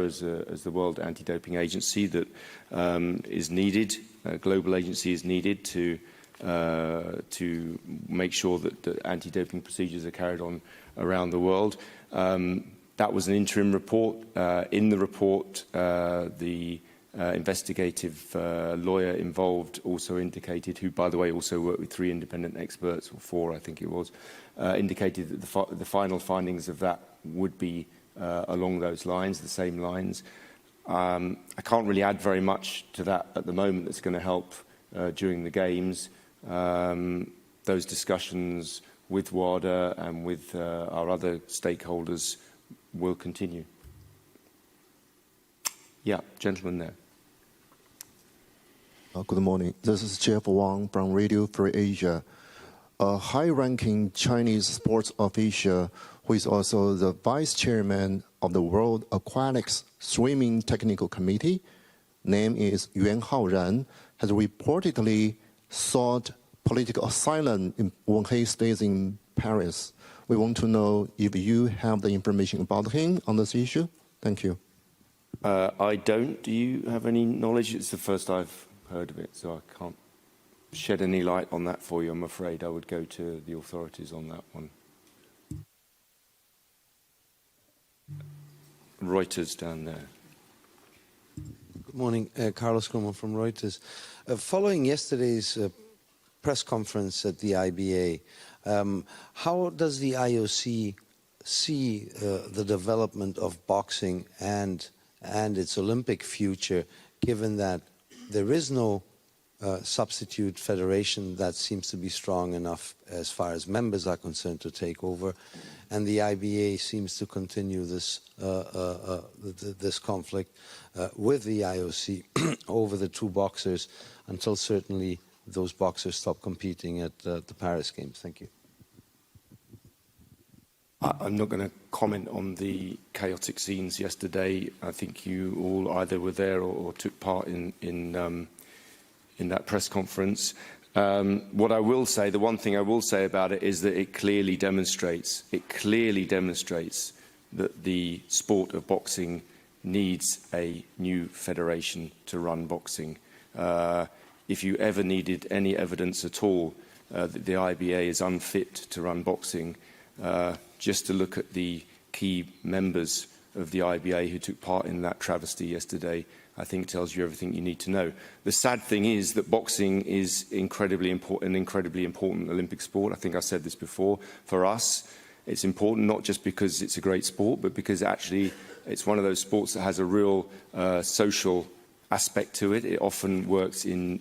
as the World Anti-Doping Agency that is needed, a global agency is needed to make sure that anti-doping procedures are carried on around the world. That was an interim report. In the report, the investigative lawyer involved also indicated, who, by the way, also worked with 3 independent experts, or 4, I think it was, indicated that the final findings of that would be along those lines, the same lines. I can't really add very much to that at the moment that's going to help during the Games. Those discussions with WADA and with our other stakeholders will continue. Yeah, gentleman there. Good morning. This is Jeff Wang from Radio Free Asia. A high-ranking Chinese sports official who is also the vice chairman of the World Aquatics Swimming Technical Committee, name is Yuan Haoran, has reportedly sought political asylum when he stays in Paris. We want to know if you have the information about him on this issue. Thank you. I don't. Do you have any knowledge? It's the first I've heard of it, so I can't shed any light on that for you. I'm afraid I would go to the authorities on that one. Reuters down there. Good morning, Carlos Como from Reuters. Following yesterday's press conference at the IBA, how does the IOC see the development of boxing and its Olympic future, given that there is no substitute federation that seems to be strong enough as far as members are concerned to take over, and the IBA seems to continue this this conflict with the IOC over the 2 boxers until certainly those boxers stop competing at the Paris Games? Thank you. I'm not going to comment on the chaotic scenes yesterday. I think you all either were there or took part in that press conference. What I will say, the one thing I will say about it is that it clearly demonstrates that the sport of boxing needs a new federation to run boxing. If you ever needed any evidence at all that the IBA is unfit to run boxing, just to look at the key members of the IBA who took part in that travesty yesterday, I think tells you everything you need to know. The sad thing is that boxing is an incredibly important Olympic sport. I think I said this before. For us, it's important not just because it's a great sport, but because actually it's one of those sports that has a real social aspect to it. It often works in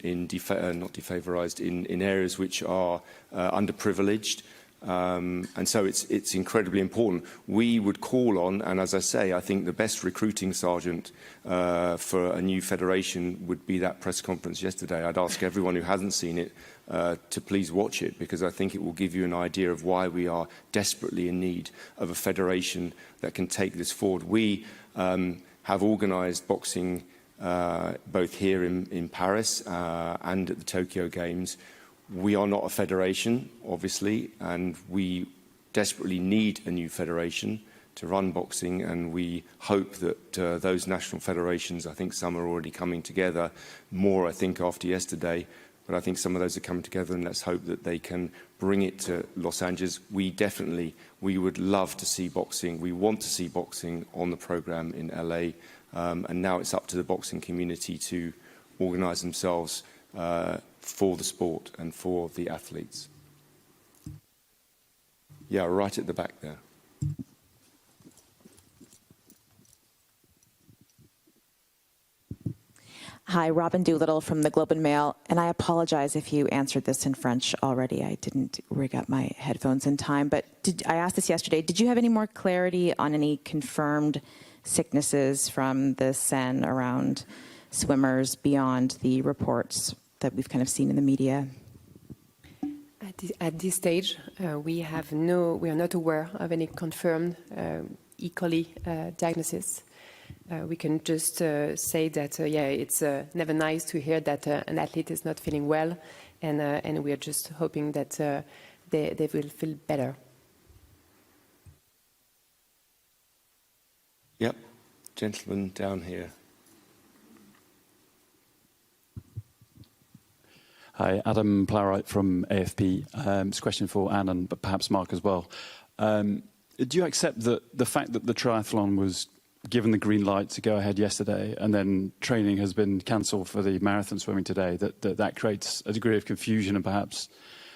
areas which are underprivileged. And so it's incredibly important. We would call on, and as I say, I think the best recruiting sergeant for a new federation would be that press conference yesterday. I'd ask everyone who hasn't seen it to please watch it, because I think it will give you an idea of why we are desperately in need of a federation that can take this forward. We have organised boxing both here in Paris and at the Tokyo Games. We are not a federation, obviously, and we desperately need a new federation to run boxing, and we hope that those national federations, I think some are already coming together, more I think after yesterday, but I think some of those are coming together, and let's hope that they can bring it to Los Angeles. We would love to see boxing. We want to see boxing on the programme in LA, and now it's up to the boxing community to organise themselves for the sport and for the athletes. Yeah, right at the back there. Hi, Robin Doolittle from the Globe and Mail, and I apologize if you answered this in French already. I didn't rig up my headphones in time, but I asked this yesterday. Did you have any more clarity on any confirmed sicknesses from the Seine around swimmers beyond the reports that we've kind of seen in the media? At this stage, we are not aware of any confirmed E. coli diagnosis. We can just say that, yeah, it's never nice to hear that an athlete is not feeling well, and we are just hoping that they will feel better. Yep, gentleman down here. Hi, Adam Plowright from AFP. It's a question for Anne and but perhaps Mark as well. Do you accept that the fact that the triathlon was given the green light to go ahead yesterday and then training has been cancelled for the marathon swimming today, that creates a degree of confusion and perhaps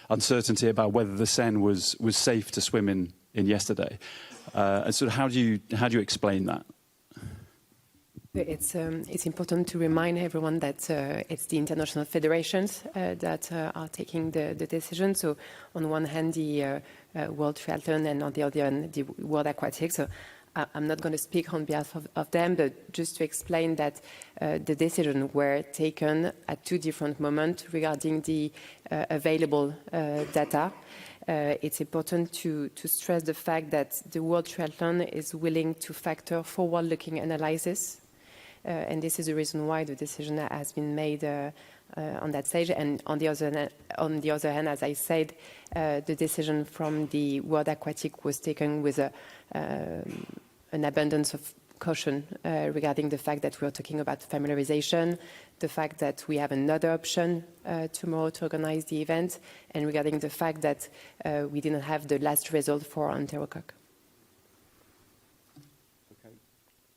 uncertainty about whether the Seine was safe to swim in yesterday? And sort of how do you explain that? It's important to remind everyone that it's the international federations that are taking the decision. So on one hand, the World Triathlon, and on the other hand, the World Aquatics. So I'm not going to speak on behalf of them, but just to explain that the decisions were taken at two different moments regarding the available data. It's important to stress the fact that the World Triathlon is willing to factor forward-looking analysis. And this is the reason why the decision has been made on that stage. And on the other hand, as I said, the decision from the World Aquatic was taken with an abundance of caution regarding the fact that we are talking about familiarization, the fact that we have another option tomorrow to organize the event, and regarding the fact that we didn't have the last result for enterocoque.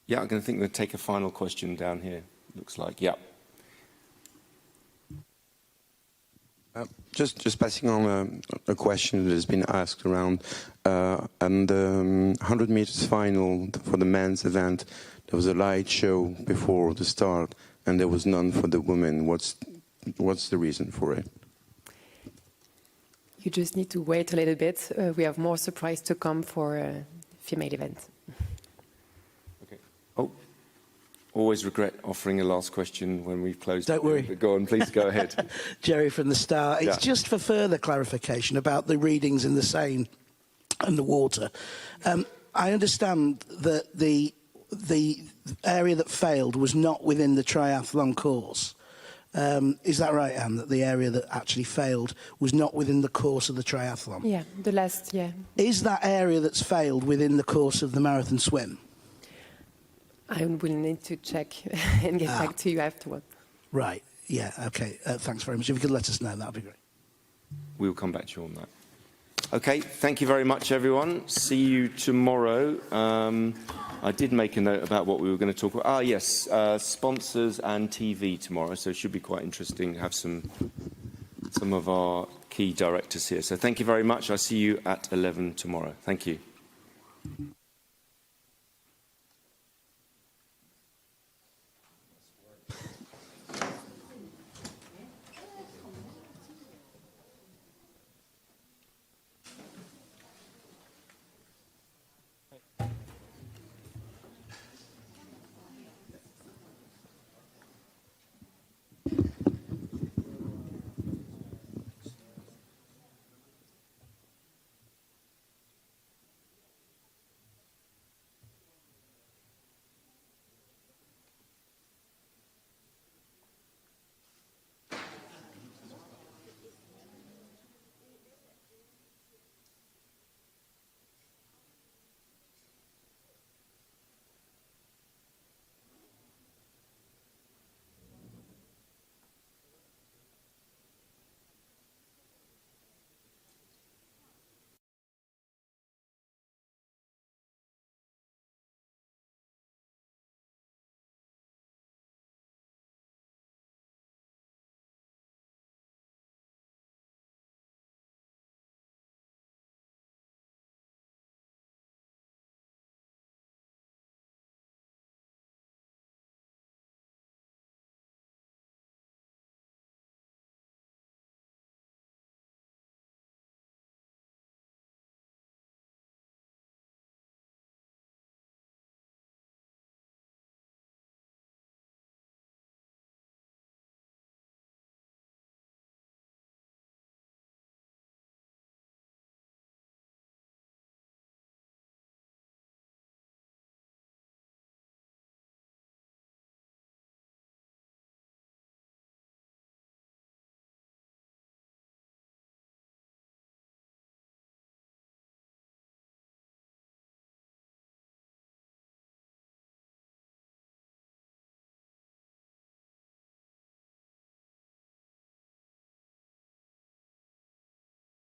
Yeah, I'm going to think we'll take a final question down here. Looks like, yeah. Just passing on a question that has been asked around, and the 100 meters final for the men's event, there was a light show before the start, and there was none for the women. What's the reason for it? You just need to wait a little bit. We have more surprise to come for female events. Oh, always regret offering a last question when we've closed. Don't worry. Go on, please go ahead. Jerry from the Star. It's just for further clarification about the readings in the Seine and the water. I understand that the area that failed was not within the triathlon course. Is that right, Anne, that the area that actually failed was not within the course of the triathlon? Yeah, the last, yeah. Is that area that's failed within the course of the marathon swim? I will need to check and get back to you afterward. Right, yeah, okay. Thanks very much. If you could let us know, that would be great. We'll come back to you on that. Okay, thank you very much, everyone. See you tomorrow. I did make a note about what we were going to talk about. Ah, yes, sponsors and TV tomorrow, so it should be quite interesting to have some of our key directors here. So thank you very much. I'll see you at 11 tomorrow. Thank you.